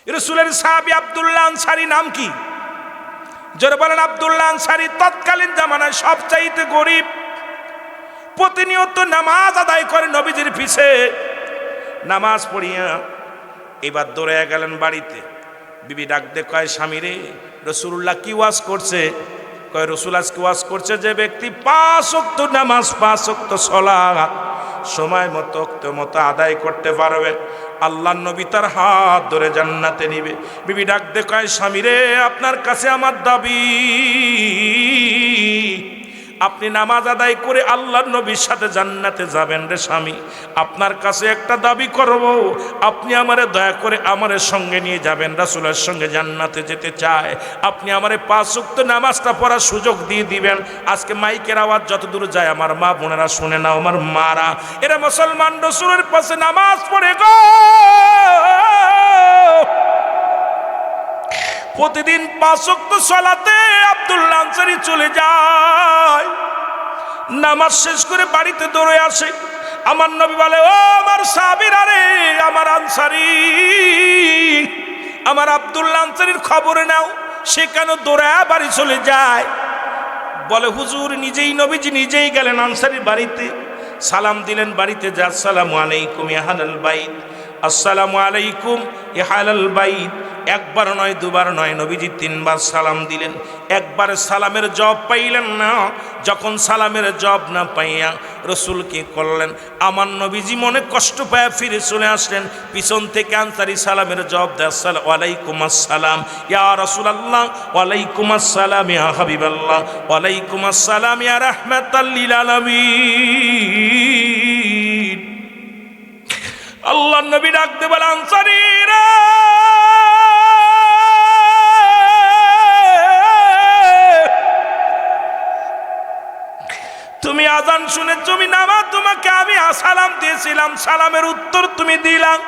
রাসূলের সাহাবী আব্দুল্লাহ আনসারী নাম কি? যারা বলেন আব্দুল্লাহ আনসারী তৎকালীন জামানায় সবচাইতে গরিব, প্রতিনিয়ত নামাজ আদায় করে নবীজির পিছে, নামাজ পড়িয়া এবার দৌড়ে গেলেন বাড়িতে। বিবি ডাক দে কয়, স্বামী রে, রাসূলুল্লাহ কি ওয়াজ করছে? কয়, রাসূল আজকে ওয়াজ করছে যে ব্যক্তি 5 ওয়াক্ত নামাজ 5 ওয়াক্ত সালাত সময় মতো আদায় করতে পারবে, আল্লাহর নবী তার হাত ধরে জান্নাতে নিবে। বিবি ডাক দে কয়, স্বামী রে, আপনার কাছে আমার দাবি, আপনি নামাজ আদায় করে আল্লাহর নবীর সাথে জান্নাতে যাবেন রে স্বামী। আপনার কাছে একটা দাবি করব, আপনি আমারে দয়া করে আমারে সঙ্গে নিয়ে যাবেন, রাসূলের সঙ্গে জান্নাতে যেতে চায়। আপনি আমারে 5 ওয়াক্ত নামাজটা পড়ার সুযোগ দিয়ে দিবেন। আজকে মাইকের আওয়াজ যত দূর যায় আমার মা বোনেরা শুনে নাও, আমার মারা, এরা মুসলমান রাসূলের পাশে নামাজ পড়ে গো, প্রতিদিন 5 ওয়াক্ত সালাতে আব্দুল্লাহ আনসারী চলে যায়। নামাজ শেষ করে বাড়িতে দৌড়ে আসে। আমার নবী বলে, ও আমার সাহাবীরা রে, আমার আনসারী, আমার আব্দুল্লাহ আনসারীর খবর নাও, সে কেন দৌড়ায় বাড়ি চলে যায়? বলে, হুজুর নিজেই, নবীজি নিজেই গেলেন আনসারীর বাড়িতে, সালাম দিলেন বাড়িতে, যা আসসালামু আলাইকুম ইয়া আহলাল বাইত, আসসালামু আলাইকুম ইয়া আহলাল বাইত। একবার নয়, দুবার নয়, নবীজি 3 বার সালাম দিলেন। একবার সালামের জবাব পাইলেন না। যখন সালামের জবাব না পাইয়া রসুল কি করলেন, আমার নবীজি মনে কষ্ট পায় ফিরে চলে আসলেন। পিছন থেকে আনসারী সালামের জবাব দেয়, আসসালামু ওয়ালাইকুম আসসালাম ইয়া রাসূলুল্লাহ, ওয়ালাইকুম আসসালাম ইয়া হাবিবাল্লাহ, ওয়ালাইকুম আসসালাম ইয়া রাহমাতাল লিল আলামিন। আল্লাহর নবী ডাকতে বলে, আনসারীরা, তুমি আজান শুনে তুমি নামাজ, তোমাকে আমি সালাম দিয়েছিলাম, সালামের উত্তর তুমি দিলাম,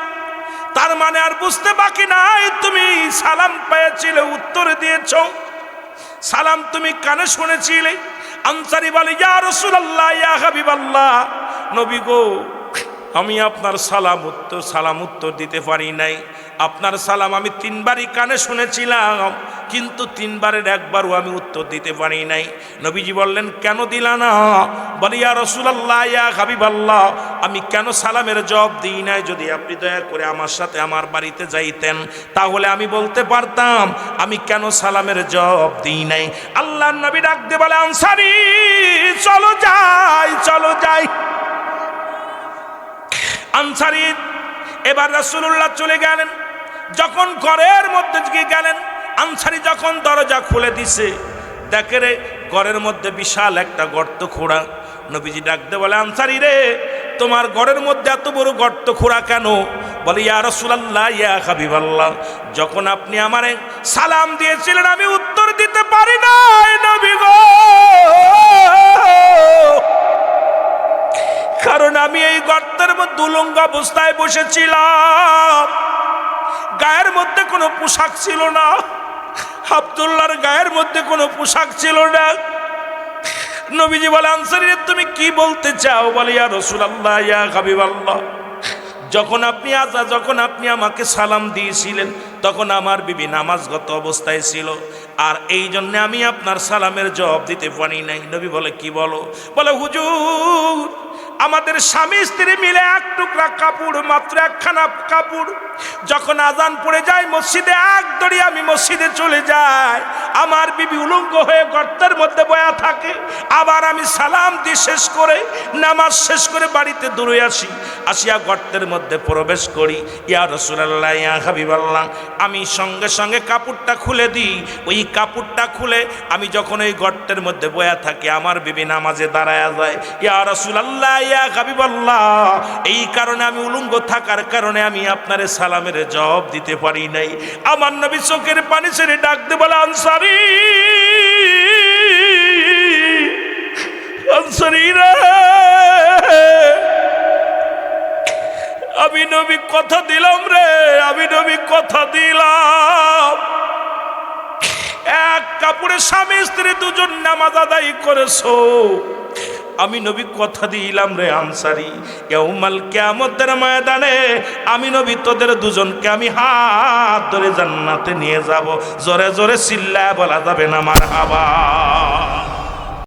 তার মানে আর বুঝতে বাকি নাই তুমি সালাম পেয়েছিলে, উত্তর দিয়েছ, সালাম তুমি কানে শুনেছিলে। আনসারী বলে, ইয়া রাসূলুল্লাহ, ইয়া হাবিবাল্লাহ, নবী গো, আমি আপনার সালাম উত্তর দিতে পারি নাই। আপনার সালাম আমি 3 বারই কানে শুনেছিলাম, কিন্তু 3 বারের একবারও আমি উত্তর দিতে পারি নাই। নবীজি বললেন, কেন দিলা না? বলে, ইয়া রাসূলুল্লাহ, ইয়া হাবিবাল্লাহ, আমি কেন সালামের জবাব দিই নাই? যদি আপনি দয়া করে আমার সাথে আমার বাড়িতে যাইতেন, তাহলে আমি বলতে পারতাম আমি কেন সালামের জবাব দিই নাই। আল্লাহর নবী ডাক দিয়ে বলে, আনসারী, চলো যাই, চলো যাই। আনসারী এবার রাসূলুল্লাহ চলে গেলেন। যখন ঘরের মধ্যে গেলেন, আনসারী যখন দরজা খুলে দিছে, দেখে রে ঘরের মধ্যে বিশাল একটা গর্ত খোঁড়া। নবীজি ডাকতে বলে, আনসারী রে, তোমার ঘরের মধ্যে এত বড় গর্ত খোঁড়া কেন? বলে, ইয়া রাসূলুল্লাহ, ইয়া হাবিবাল্লাহ, যখন আপনি আমারে সালাম দিয়েছিলেন আমি উত্তর দিতে পারি নাই নবী গো, কারণ আমি এই গর্তের মধ্যে উলঙ্গ অবস্থায় বসেছিলাম, গায়ের মধ্যে কোনো পোশাক ছিল না, আব্দুল্লাহর গায়ের মধ্যে কোনো পোশাক ছিল না। নবীজি বলে, আনসারী তুমি কি বলতে চাও? বলে, ইয়া রাসূলুল্লাহ, ইয়া হাবিবাল্লাহ, যখন আপনি আমাকে সালাম দিয়েছিলেন তখন আমার বিবি নামাজগত অবস্থায় ছিল, আর এই জন্য আমি আপনার সালামের জবাব দিতে পারি নাই। নবী বলে, কি বলো? বলে, হুজুর, আমাদের স্বামী স্ত্রী মিলে 1 টুকরা কাপড়, মাত্র 1খানা কাপড়, যখন আজান পড়ে যায় মসজিদে, 1 দড়ি আমি মসজিদে চলে যাই, আমার বিবি উলঙ্গ হয়ে গর্তের মধ্যে বয়া থাকে, আবার আমি সালাম দিয়ে শেষ করে নামাজ শেষ করে বাড়িতে দৌড়ে আসিয়া গর্তের মধ্যে প্রবেশ করি। ইয়া রাসূলুল্লাহ, ইয়া হাবিবাল্লাহ, আমি সঙ্গে সঙ্গে কাপড়টা খুলে দিই। ওই কাপড়টা খুলে আমি যখন ওই গর্তের মধ্যে বয়া থাকি, আমার বিবি নামাজে দাঁড়ায়া যায়। ইয়া রাসূলুল্লাহ, ইয়া হাবিবাল্লাহ, এই কারণে আমি উলঙ্গ থাকার কারণে আমি আপনারে সালামের জবাব দিতে পারি নাই। আমার নবী চোখের পানি ছেড়ে ডাকতে বলে, আনসারী, আনসারী রে, আমি নবী কথা দিলাম রে, আমি নবী কথা দিলাম, 1 কাপড়ে স্বামী স্ত্রী 2জন নামাজ আদায় করেছো, আমি নবী কথা দিলাম রে আনসারী, ইয়াউমাল কিয়ামতের ময়দানে আমি নবী তোদের দুজনকে আমি হাত ধরে জান্নাতে নিয়ে যাব। জোরে জোরে চিল্লায় বলা যাবে না মারহাবা।